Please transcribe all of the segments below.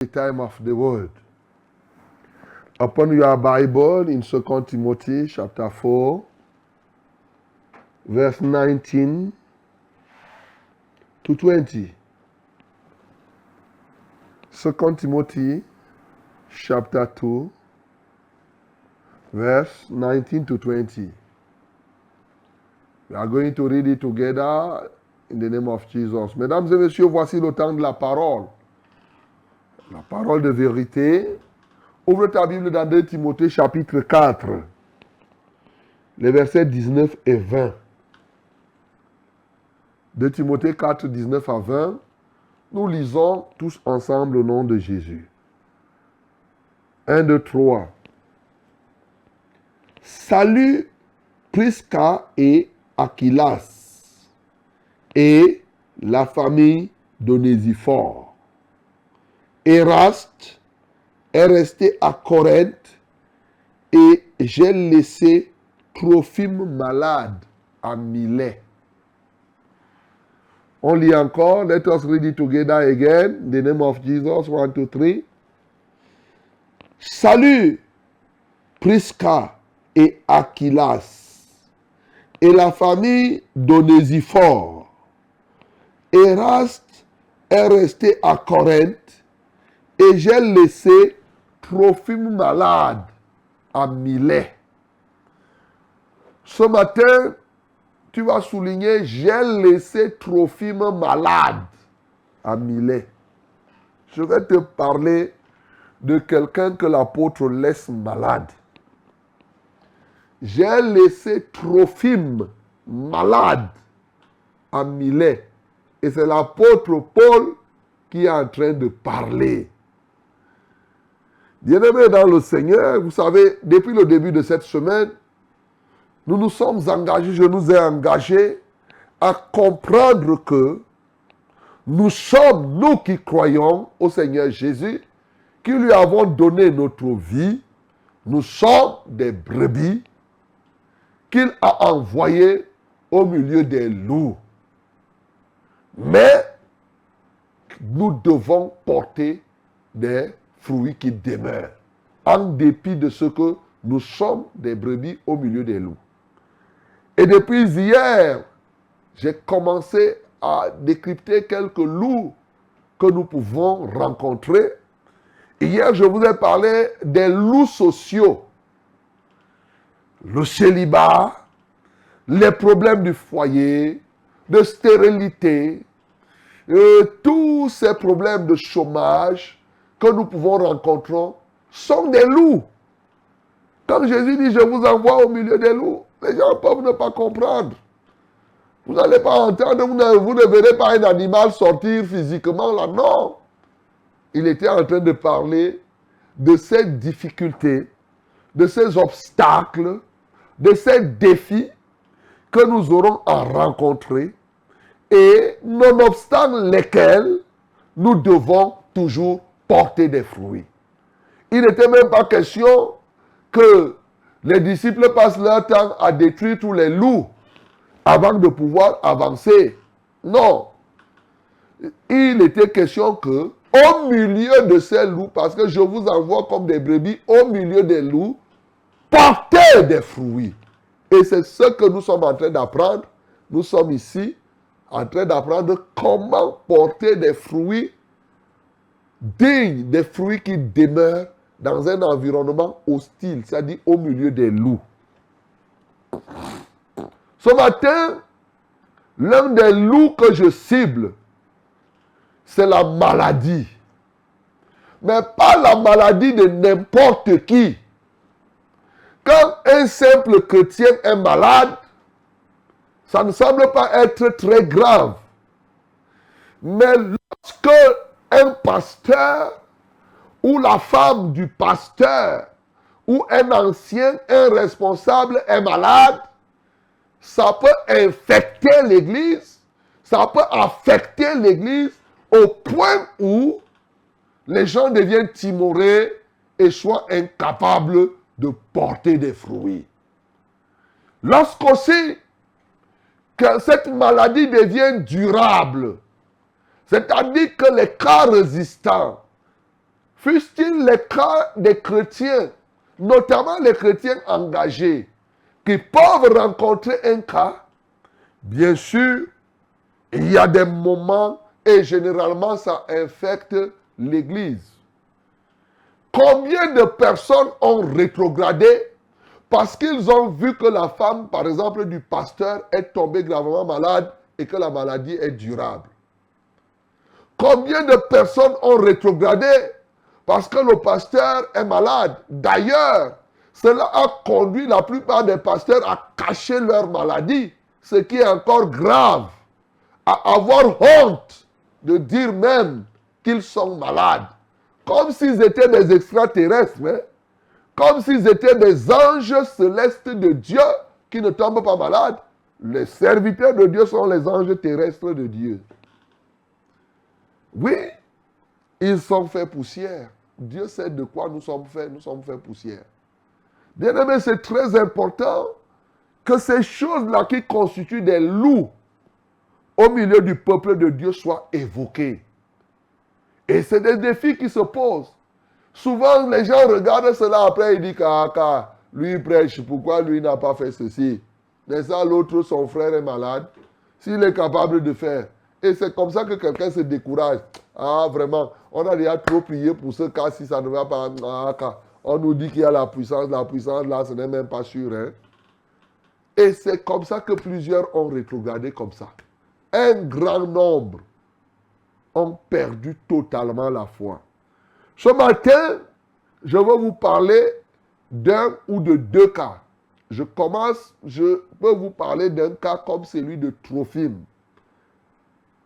the time of the word. Open your Bible in 2 Timothy chapter 4, verse 19 to 20. 2 Timothy chapter 2, verse 19 to 20. We are going to read it together in the name of Jesus. Mesdames et messieurs, voici le temps de la parole. La parole de vérité. Ouvre ta Bible dans 2 Timothée chapitre 4, les versets 19 et 20. 2 Timothée 4, 19 à 20. Nous lisons tous ensemble au nom de Jésus. 1, 2, 3. Salut Prisca et Aquilas et la famille d'Onésiphore. Eraste est resté à Corinthe et j'ai laissé Trophime malade à Milet. On lit encore. Let us read it together again. In the name of Jesus. 1, 2, 3. Salut Prisca et Aquilas et la famille d'Onésiphore. Eraste est resté à Corinthe et j'ai laissé Trophime malade à Milet. Ce matin, tu vas souligner, j'ai laissé Trophime malade à Milet. Je vais te parler de quelqu'un que l'apôtre laisse malade. J'ai laissé Trophime malade à Milet. Et c'est l'apôtre Paul qui est en train de parler. Bien-aimés dans le Seigneur, vous savez, depuis le début de cette semaine, nous nous sommes engagés, je nous ai engagés à comprendre que nous sommes, nous qui croyons au Seigneur Jésus, qui lui avons donné notre vie, nous sommes des brebis qu'il a envoyées au milieu des loups. Mais nous devons porter des fruits qui demeurent, en dépit de ce que nous sommes des brebis au milieu des loups. Et depuis hier, j'ai commencé à décrypter quelques loups que nous pouvons rencontrer. Hier, je vous ai parlé des loups sociaux. Le célibat, les problèmes du foyer, de stérilité, tous ces problèmes de chômage que nous pouvons rencontrer sont des loups. Quand Jésus dit, je vous envoie au milieu des loups, les gens peuvent ne pas comprendre. Vous n'allez pas entendre, vous ne verrez pas un animal sortir physiquement là, non. Il était en train de parler de ces difficultés, de ces obstacles, de ces défis que nous aurons à rencontrer et nonobstant lesquels nous devons toujours porter des fruits. Il n'était même pas question que les disciples passent leur temps à détruire tous les loups avant de pouvoir avancer. Non. Il était question que, au milieu de ces loups, parce que je vous envoie comme des brebis, au milieu des loups, portez des fruits. Et c'est ce que nous sommes en train d'apprendre. Nous sommes ici en train d'apprendre comment porter des fruits dignes, des fruits qui demeurent dans un environnement hostile, c'est-à-dire au milieu des loups. Ce matin, l'un des loups que je cible, c'est la maladie. Mais pas la maladie de n'importe qui. Quand un simple chrétien est malade, ça ne semble pas être très grave. Mais lorsque un pasteur ou la femme du pasteur ou un ancien, un responsable est malade, ça peut infecter l'église, ça peut affecter l'église au point où les gens deviennent timorés et soient incapables de porter des fruits. Lorsqu'aussi que cette maladie devient durable, c'est-à-dire que les cas résistants Fussent-ils les cas des chrétiens, notamment les chrétiens engagés, qui peuvent rencontrer un cas, bien sûr, il y a des moments et généralement ça infecte l'Église. Combien de personnes ont rétrogradé parce qu'ils ont vu que la femme, par exemple, du pasteur est tombée gravement malade et que la maladie est durable? Combien de personnes ont rétrogradé parce que le pasteur est malade? D'ailleurs, cela a conduit la plupart des pasteurs à cacher leur maladie, ce qui est encore grave, à avoir honte de dire même qu'ils sont malades. Comme s'ils étaient des extraterrestres, hein? Comme s'ils étaient des anges célestes de Dieu qui ne tombent pas malades. Les serviteurs de Dieu sont les anges terrestres de Dieu. Oui, ils sont faits poussière. Dieu sait de quoi nous sommes faits poussière. Bien aimé, c'est très important que ces choses-là qui constituent des loups au milieu du peuple de Dieu soient évoquées. Et c'est des défis qui se posent. Souvent, les gens regardent cela après, ils disent lui prêche, pourquoi lui n'a pas fait ceci? Mais ça, l'autre, son frère est malade. S'il est capable de faire. Et c'est comme ça que quelqu'un se décourage. Ah, vraiment, on a déjà trop prié pour ce cas, si ça ne va pas. On nous dit qu'il y a la puissance là, ce n'est même pas sûr. Hein? Et c'est comme ça que plusieurs ont rétrogradé comme ça. Un grand nombre ont perdu totalement la foi. Ce matin, je vais vous parler d'un ou de deux cas. Je peux vous parler d'un cas comme celui de Trophime.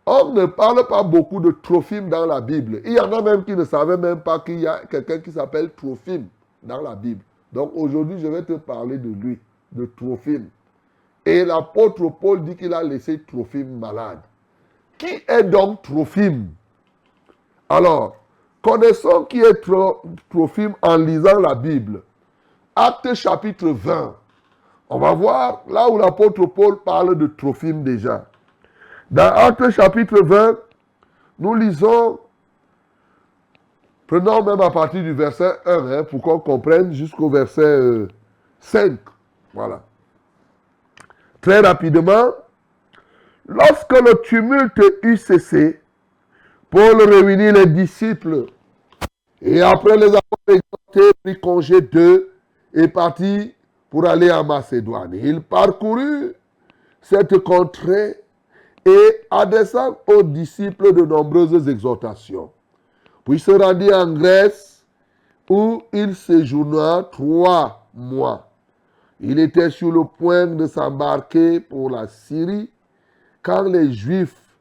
On ne parle pas beaucoup de Trophime dans la Bible. Il y en a même qui ne savaient même pas qu'il y a quelqu'un qui s'appelle Trophime dans la Bible. Donc aujourd'hui, je vais te parler de lui, de Trophime. Et l'apôtre Paul dit qu'il a laissé Trophime malade. Qui est donc Trophime? Alors, connaissons qui est Trophime en lisant la Bible. Actes chapitre 20. On va voir là où l'apôtre Paul parle de Trophime déjà. Dans Actes chapitre 20, nous lisons, prenons même à partir du verset 1, pour qu'on comprenne jusqu'au verset 5. Voilà. Très rapidement, lorsque le tumulte eut cessé, Paul réunit les disciples et après les avoir exhortés, prit congé d'eux et partit pour aller en Macédoine. Il parcourut cette contrée et adressant aux disciples de nombreuses exhortations. Puis se rendit en Grèce où il séjourna 3 mois. Il était sur le point de s'embarquer pour la Syrie quand les Juifs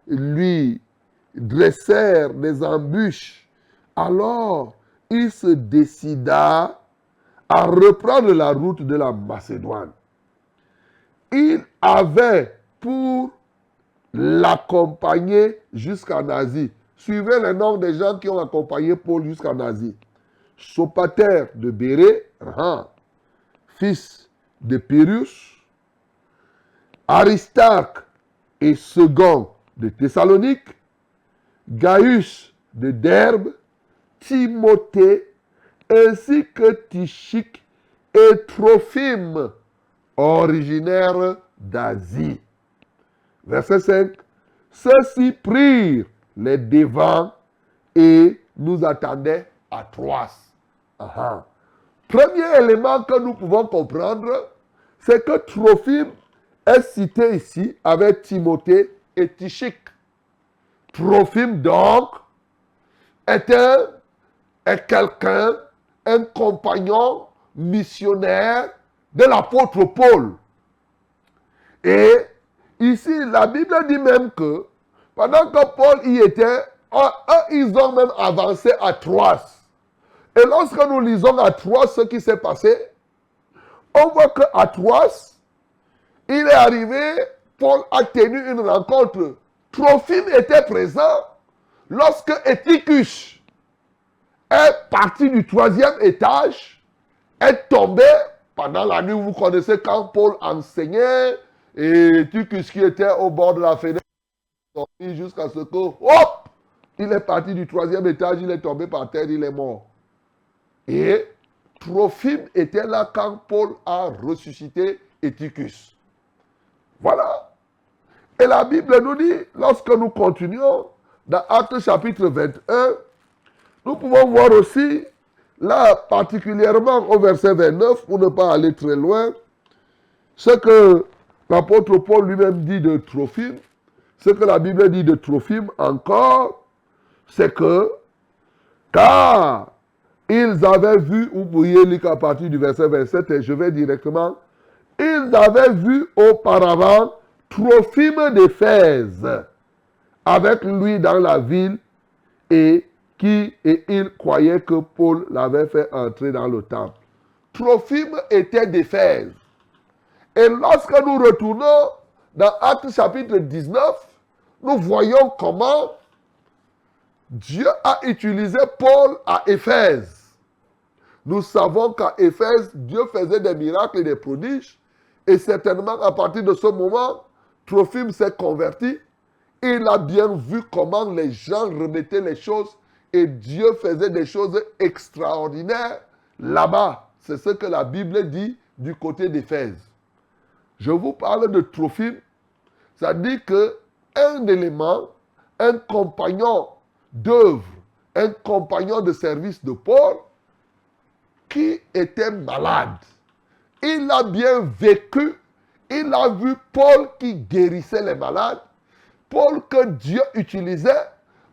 lui dressèrent des embûches. Alors, il se décida à reprendre la route de la Macédoine. Il avait pour l'accompagner jusqu'en Asie. Suivez les noms des gens qui ont accompagné Paul jusqu'en Asie. Sopater de Bérée, fils de Pyrrhus, Aristarque et Second de Thessalonique, Gaius de Derbe, Timothée, ainsi que Tychique et Trophime, originaires d'Asie. Verset 5. Ceux-ci prirent les devants et nous attendaient à Troas. Premier élément que nous pouvons comprendre, c'est que Trophime est cité ici avec Timothée et Tychique. Trophime, donc, est quelqu'un, un compagnon missionnaire de l'apôtre Paul. Et ici, la Bible dit même que pendant que Paul y était, ils ont même avancé à Troas. Et lorsque nous lisons à Troas ce qui s'est passé, on voit qu'à Troas, il est arrivé, Paul a tenu une rencontre. Trophime était présent lorsque Éticus est parti du 3e étage, est tombé pendant la nuit. Vous connaissez quand Paul enseignait, et Éticus qui était au bord de la fenêtre, jusqu'à ce que, hop, Il est parti du 3e étage, il est tombé par terre, il est mort. Et Trophime était là quand Paul a ressuscité Eutychus. Voilà. Et la Bible nous dit, lorsque nous continuons, dans Actes chapitre 21, nous pouvons voir aussi, là particulièrement au verset 29, pour ne pas aller très loin, ce que l'apôtre Paul lui-même dit de Trophime, ce que la Bible dit de Trophime encore, c'est que, car ils avaient vu, vous pouvez lire à partir du verset 27, et je vais directement, ils avaient vu auparavant Trophime d'Éphèse avec lui dans la ville et ils croyaient que Paul l'avait fait entrer dans le temple. Trophime était d'Éphèse. Et lorsque nous retournons dans Actes chapitre 19, nous voyons comment Dieu a utilisé Paul à Éphèse. Nous savons qu'à Éphèse, Dieu faisait des miracles et des prodiges. Et certainement, à partir de ce moment, Trophime s'est converti. Il a bien vu comment les gens remettaient les choses et Dieu faisait des choses extraordinaires là-bas. C'est ce que la Bible dit du côté d'Éphèse. Je vous parle de Trophime. Ça dit qu'un élément, un compagnon d'œuvre, un compagnon de service de Paul, qui était malade. Il a bien vécu. Il a vu Paul qui guérissait les malades. Paul que Dieu utilisait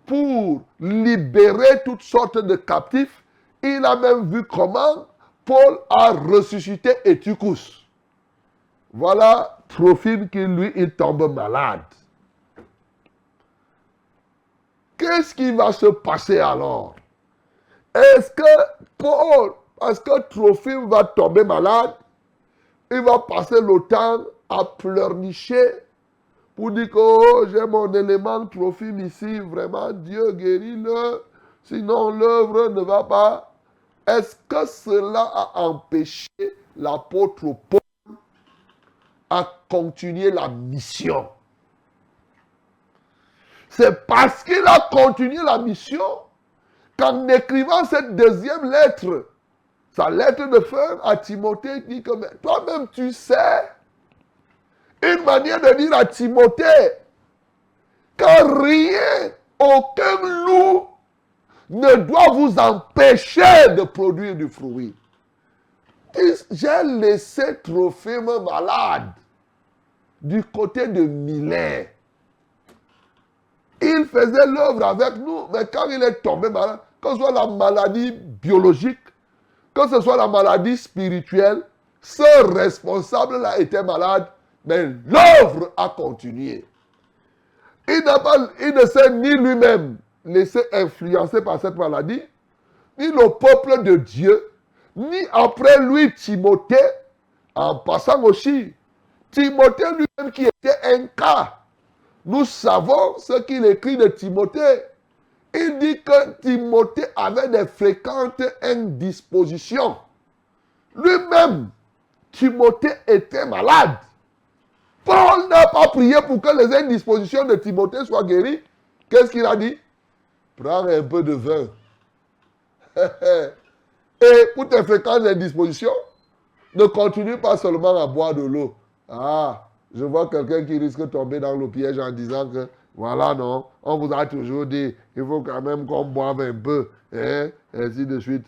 pour libérer toutes sortes de captifs. Il a même vu comment Paul a ressuscité Eutychus. Voilà Trophime qui, lui, il tombe malade. Qu'est-ce qui va se passer alors? Est-ce que Paul, parce que Trophime va tomber malade, il va passer le temps à pleurnicher pour dire que oh, j'ai mon élément Trophime ici, vraiment Dieu guérit-le, sinon l'œuvre ne va pas. Est-ce que cela a empêché l'apôtre Paul à continuer la mission? C'est parce qu'il a continué la mission qu'en écrivant cette deuxième lettre, sa lettre de fin à Timothée, dit que toi-même tu sais, une manière de dire à Timothée que rien, aucun loup ne doit vous empêcher de produire du fruit. J'ai laissé Trophime malade du côté de Milet. Il faisait l'œuvre avec nous, mais quand il est tombé malade, que ce soit la maladie biologique, que ce soit la maladie spirituelle, ce responsable-là était malade, mais l'œuvre a continué. Il ne s'est ni lui-même laissé influencer par cette maladie, ni le peuple de Dieu, ni après lui Timothée, en passant aussi, Timothée lui-même qui était un cas. Nous savons ce qu'il écrit de Timothée. Il dit que Timothée avait des fréquentes indispositions. Lui-même, Timothée était malade. Paul n'a pas prié pour que les indispositions de Timothée soient guéries. Qu'est-ce qu'il a dit? Prends un peu de vin. Et pour tes fréquentes indispositions, ne continue pas seulement à boire de l'eau. Ah, je vois quelqu'un qui risque de tomber dans le piège en disant que, voilà, non, on vous a toujours dit, il faut quand même qu'on boive un peu, hein, et ainsi de suite.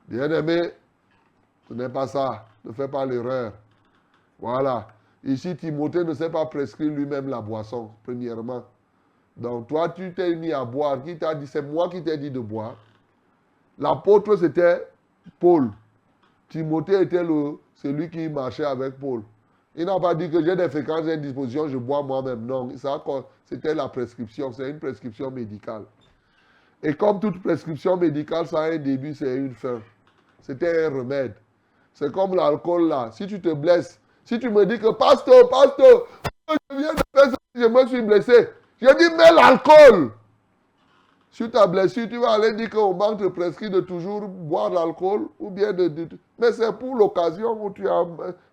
Bien-aimé, ce n'est pas ça. Ne fais pas l'erreur. Voilà. Ici, Timothée ne s'est pas prescrit lui-même la boisson, premièrement. Donc, toi, tu t'es mis à boire. Qui t'a dit? C'est moi qui t'ai dit de boire. L'apôtre, c'était Paul. Timothée était celui qui marchait avec Paul. Il n'a pas dit que j'ai des fréquences d'indisposition, je bois moi-même. Non, c'était la prescription. C'est une prescription médicale. Et comme toute prescription médicale, ça a un début, c'est une fin. C'était un remède. C'est comme l'alcool là. Si tu te blesses, si tu me dis que pasteur, je viens de faire ça, je me suis blessé. Je dis, mais l'alcool. Sur ta blessure, tu vas aller dire qu'on banque te prescrit de toujours boire l'alcool ou bien Mais c'est pour l'occasion où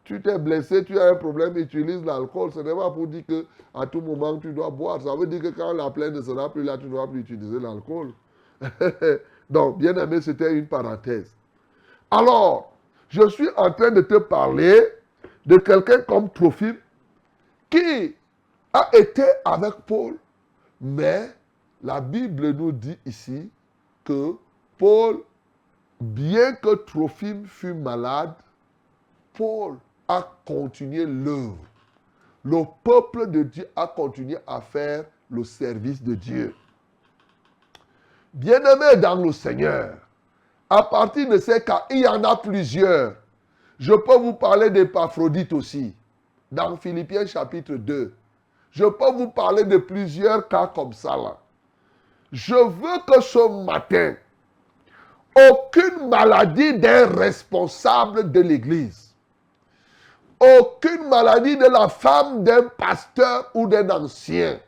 tu t'es blessé, tu as un problème, utilise l'alcool. Ce n'est pas pour dire qu'à tout moment tu dois boire. Ça veut dire que quand la plaine ne sera plus là, tu ne dois plus utiliser l'alcool. Donc, bien aimé, c'était une parenthèse. Alors, je suis en train de te parler de quelqu'un comme Trophime qui a été avec Paul, mais la Bible nous dit ici que Paul, bien que Trophime fût malade, Paul a continué l'œuvre. Le peuple de Dieu a continué à faire le service de Dieu. Bien-aimés dans le Seigneur, à partir de ces cas, il y en a plusieurs. Je peux vous parler d'Épaphrodite aussi, dans Philippiens chapitre 2. Je peux vous parler de plusieurs cas comme ça là. Je veux que ce matin, aucune maladie d'un responsable de l'église, aucune maladie de la femme d'un pasteur ou d'un ancien,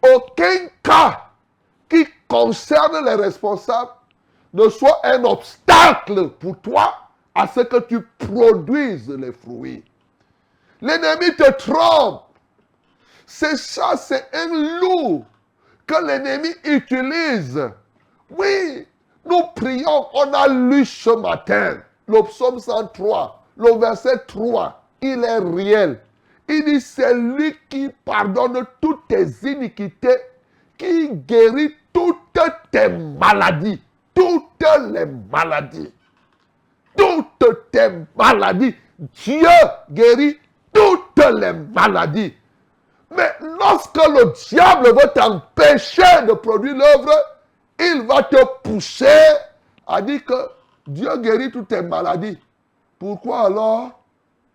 aucun cas qui concerne les responsables ne soit un obstacle pour toi à ce que tu produises les fruits. L'ennemi te trompe. C'est ça, c'est un loup que l'ennemi utilise. Oui, nous prions, on a lu ce matin le psaume 103, le verset 3, il est réel. Il dit, c'est lui qui pardonne toutes tes iniquités, qui guérit toutes tes maladies. Toutes les maladies. Toutes tes maladies. Dieu guérit toutes les maladies. Mais lorsque le diable veut t'empêcher de produire l'œuvre, il va te pousser à dire que Dieu guérit toutes tes maladies. Pourquoi alors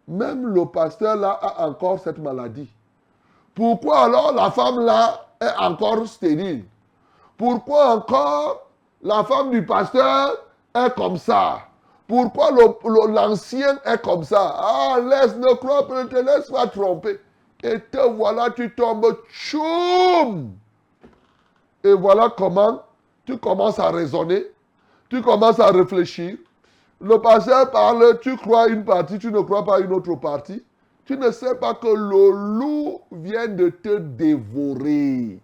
même le pasteur là a encore cette maladie? Pourquoi alors la femme là est encore stérile? Pourquoi encore la femme du pasteur est comme ça? Pourquoi l'ancien est comme ça? Ah, ne crois pas, ne te laisse pas tromper. Et te voilà, tu tombes, tchoum! Et voilà comment tu commences à raisonner, tu commences à réfléchir. Le pasteur parle, tu crois une partie, tu ne crois pas une autre partie. Tu ne sais pas que le loup vient de te dévorer.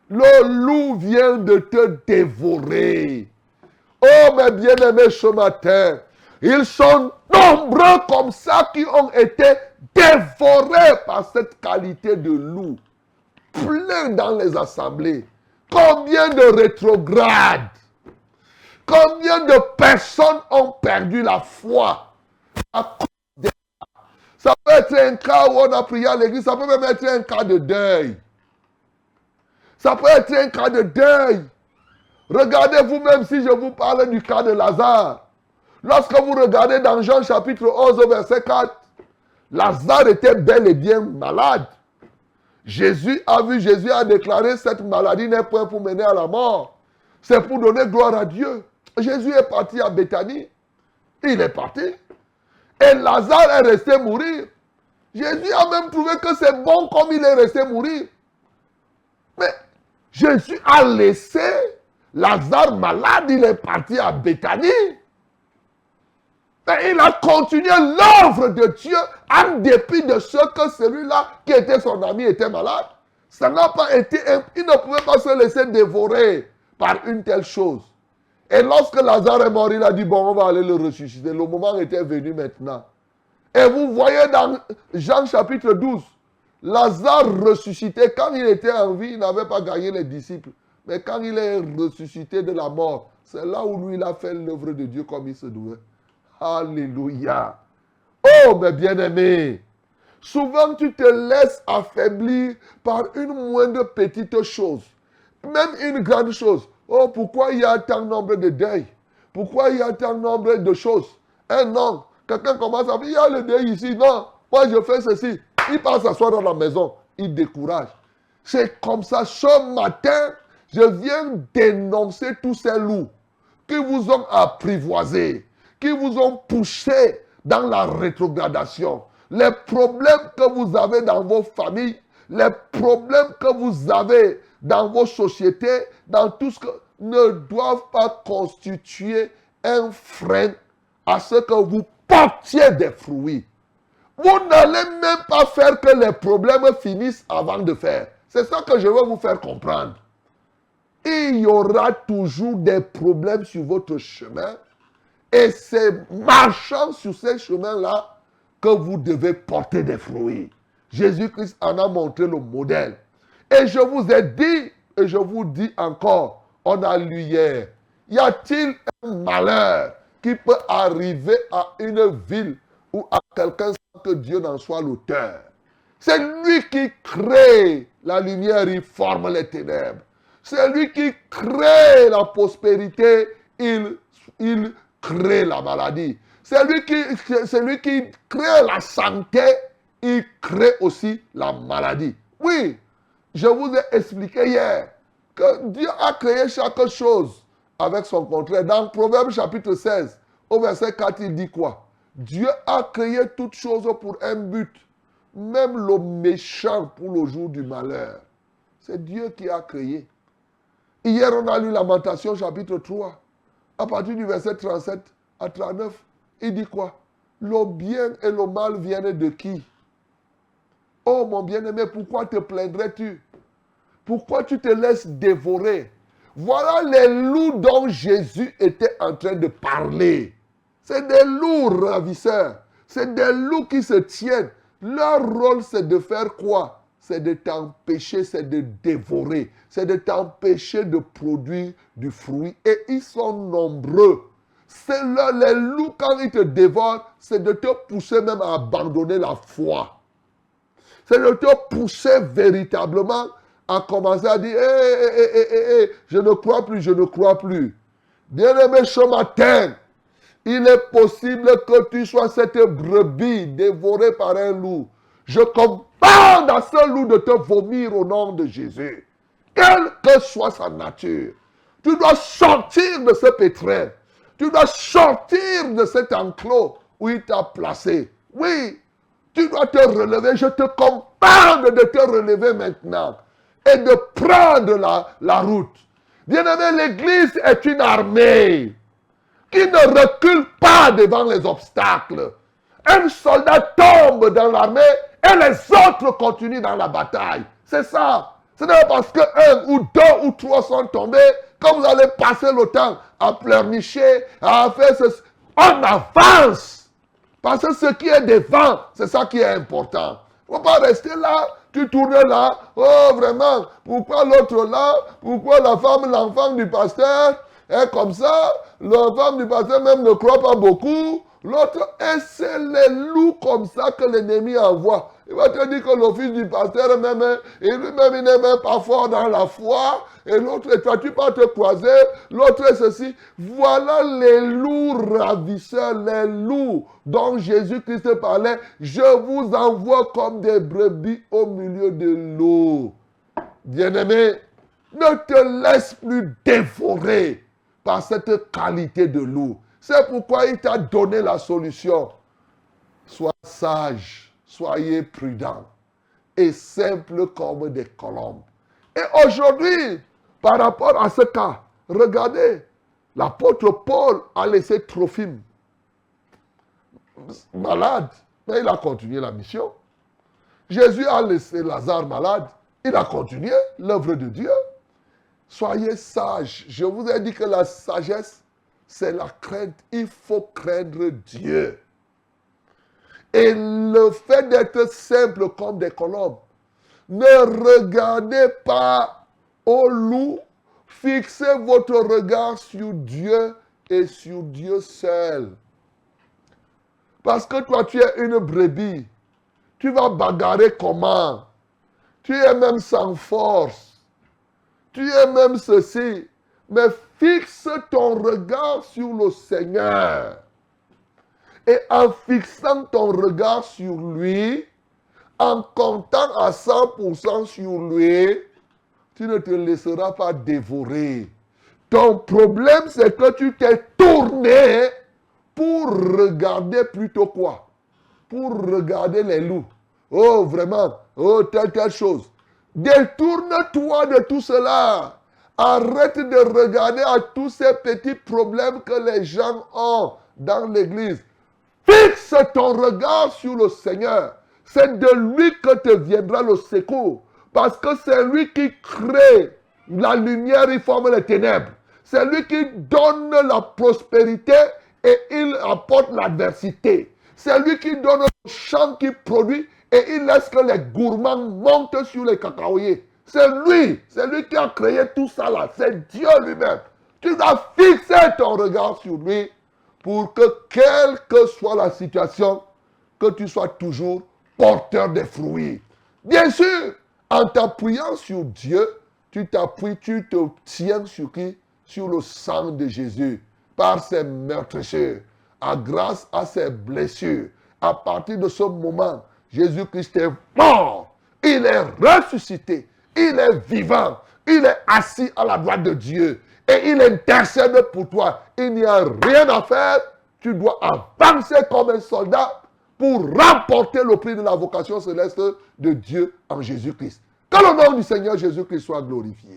Le loup vient de te dévorer. Oh, mes bien-aimés, ce matin, ils sont nombreux comme ça qui ont été dévorés par cette qualité de loup. Plein dans les assemblées. Combien de rétrogrades? Combien de personnes ont perdu la foi à cause de ça? Ça peut être un cas où on a prié à l'église, ça peut même être un cas de deuil. Ça peut être un cas de deuil. Regardez vous-même si je vous parle du cas de Lazare. Lorsque vous regardez dans Jean chapitre 11 verset 4, Lazare était bel et bien malade. Jésus a déclaré cette maladie n'est point pour mener à la mort. C'est pour donner gloire à Dieu. Jésus est parti à Béthanie. Il est parti. Et Lazare est resté mourir. Jésus a même trouvé que c'est bon comme il est resté mourir. Mais Jésus a laissé Lazare malade, il est parti à Béthanie. Et il a continué l'œuvre de Dieu en dépit de ce que celui-là qui était son ami était malade. Ça n'a pas été, il ne pouvait pas se laisser dévorer par une telle chose. Et lorsque Lazare est mort, il a dit, bon, on va aller le ressusciter. Le moment était venu maintenant. Et vous voyez dans Jean chapitre 12, Lazare ressuscité, quand il était en vie, il n'avait pas gagné les disciples. Mais quand il est ressuscité de la mort, c'est là où lui, il a fait l'œuvre de Dieu comme il se devait. Alléluia. Oh, mes bien-aimés, souvent tu te laisses affaiblir par une moindre petite chose, même une grande chose. Oh, pourquoi il y a tant nombre de deuils? Pourquoi il y a tant nombre de choses? Non, quelqu'un commence à dire, il y a le deuil ici. Non, moi je fais ceci. Il passe s'asseoir dans la maison, il décourage. C'est comme ça, ce matin, je viens dénoncer tous ces loups qui vous ont apprivoisé, qui vous ont poussé dans la rétrogradation. Les problèmes que vous avez dans vos familles, les problèmes que vous avez dans vos sociétés, dans tout ce que ne doivent pas constituer un frein à ce que vous portiez des fruits. Vous n'allez même pas faire que les problèmes finissent avant de faire. C'est ça que je veux vous faire comprendre. Il y aura toujours des problèmes sur votre chemin. Et c'est marchant sur ces chemins-là que vous devez porter des fruits. Jésus-Christ en a montré le modèle. Et je vous ai dit, et je vous dis encore, on a lu hier, y a-t-il un malheur qui peut arriver à une ville ou à quelqu'un sans que Dieu n'en soit l'auteur? C'est lui qui crée la lumière, il forme les ténèbres. C'est lui qui crée la prospérité, il crée la maladie. C'est lui qui crée la santé, il crée aussi la maladie. Oui, je vous ai expliqué hier que Dieu a créé chaque chose avec son contraire. Dans Proverbe chapitre 16, au verset 4, il dit quoi? Dieu a créé toutes choses pour un but, même le méchant pour le jour du malheur. C'est Dieu qui a créé. Hier, on a lu Lamentation chapitre 3. À partir du verset 37 à 39, il dit quoi? Le bien et le mal viennent de qui? Oh mon bien-aimé, pourquoi te plaindrais-tu? Pourquoi tu te laisses dévorer? Voilà les loups dont Jésus était en train de parler. C'est des loups ravisseurs. C'est des loups qui se tiennent. Leur rôle, c'est de faire quoi? C'est de t'empêcher, c'est de dévorer. C'est de t'empêcher de produire du fruit. Et ils sont nombreux. C'est là, les loups, quand ils te dévorent, c'est de te pousser même à abandonner la foi. C'est de te pousser véritablement à commencer à dire, je ne crois plus, je ne crois plus. Bien-aimé, ce matin, il est possible que tu sois cette brebis dévorée par un loup. Je commande à ce loup de te vomir au nom de Jésus. Quelle que soit sa nature. Tu dois sortir de ce pétrin. Tu dois sortir de cet enclos où il t'a placé. Oui, tu dois te relever. Je te commande de te relever maintenant et de prendre la route. Bien-aimé, l'Église est une armée qui ne recule pas devant les obstacles. Un soldat tombe dans l'armée et les autres continuent dans la bataille. C'est ça. Ce n'est pas parce que un ou deux ou trois sont tombés que vous allez passer le temps à pleurnicher, à faire ceci. On avance. Parce que ce qui est devant, c'est ça qui est important. Il ne faut pas rester là, tu tournes là. Oh, vraiment, pourquoi l'autre là? Pourquoi la femme, l'enfant du pasteur est comme ça? La femme du pasteur même ne croit pas beaucoup. L'autre, et c'est les loups comme ça que l'ennemi envoie. Il va te dire que le fils du pasteur même, et lui-même, il n'est même pas fort dans la foi. Et l'autre, et toi, tu vas te croiser. L'autre est ceci. Voilà les loups ravisseurs, les loups dont Jésus-Christ parlait. Je vous envoie comme des brebis au milieu de l'eau. Bien-aimé, ne te laisse plus dévorer par cette qualité de loup. C'est pourquoi il t'a donné la solution. Sois sage, soyez prudent et simple comme des colombes. Et aujourd'hui, par rapport à ce cas, regardez, l'apôtre Paul a laissé Trophime malade, mais il a continué la mission. Jésus a laissé Lazare malade, il a continué l'œuvre de Dieu. Soyez sages. Je vous ai dit que la sagesse, c'est la crainte. Il faut craindre Dieu. Et le fait d'être simple comme des colombes, ne regardez pas au loup, fixez votre regard sur Dieu et sur Dieu seul. Parce que toi, tu es une brebis. Tu vas bagarrer comment? Tu es même sans force. Tu es même ceci. Mais fixe ton regard sur le Seigneur. Et en fixant ton regard sur lui, en comptant à 100% sur lui, tu ne te laisseras pas dévorer. Ton problème, c'est que tu t'es tourné pour regarder plutôt quoi? Pour regarder les loups. Oh, vraiment, oh, telle chose. Détourne-toi de tout cela. Arrête de regarder à tous ces petits problèmes que les gens ont dans l'église. Fixe ton regard sur le Seigneur. C'est de lui que te viendra le secours. Parce que c'est lui qui crée la lumière, il forme les ténèbres. C'est lui qui donne la prospérité et il apporte l'adversité. C'est lui qui donne le champ qui produit et il laisse que les gourmands montent sur les cacaoyers. C'est lui qui a créé tout ça là. C'est Dieu lui-même. Tu dois fixer ton regard sur lui pour que, quelle que soit la situation, que tu sois toujours porteur de fruits. Bien sûr, en t'appuyant sur Dieu, tu t'appuies, tu te tiens sur qui? Sur le sang de Jésus, par ses meurtrissures, grâce à ses blessures. À partir de ce moment, Jésus-Christ est mort. Il est ressuscité. Il est vivant. Il est assis à la droite de Dieu. Et il intercède pour toi. Il n'y a rien à faire. Tu dois avancer comme un soldat pour remporter le prix de la vocation céleste de Dieu en Jésus-Christ. Que le nom du Seigneur Jésus-Christ soit glorifié.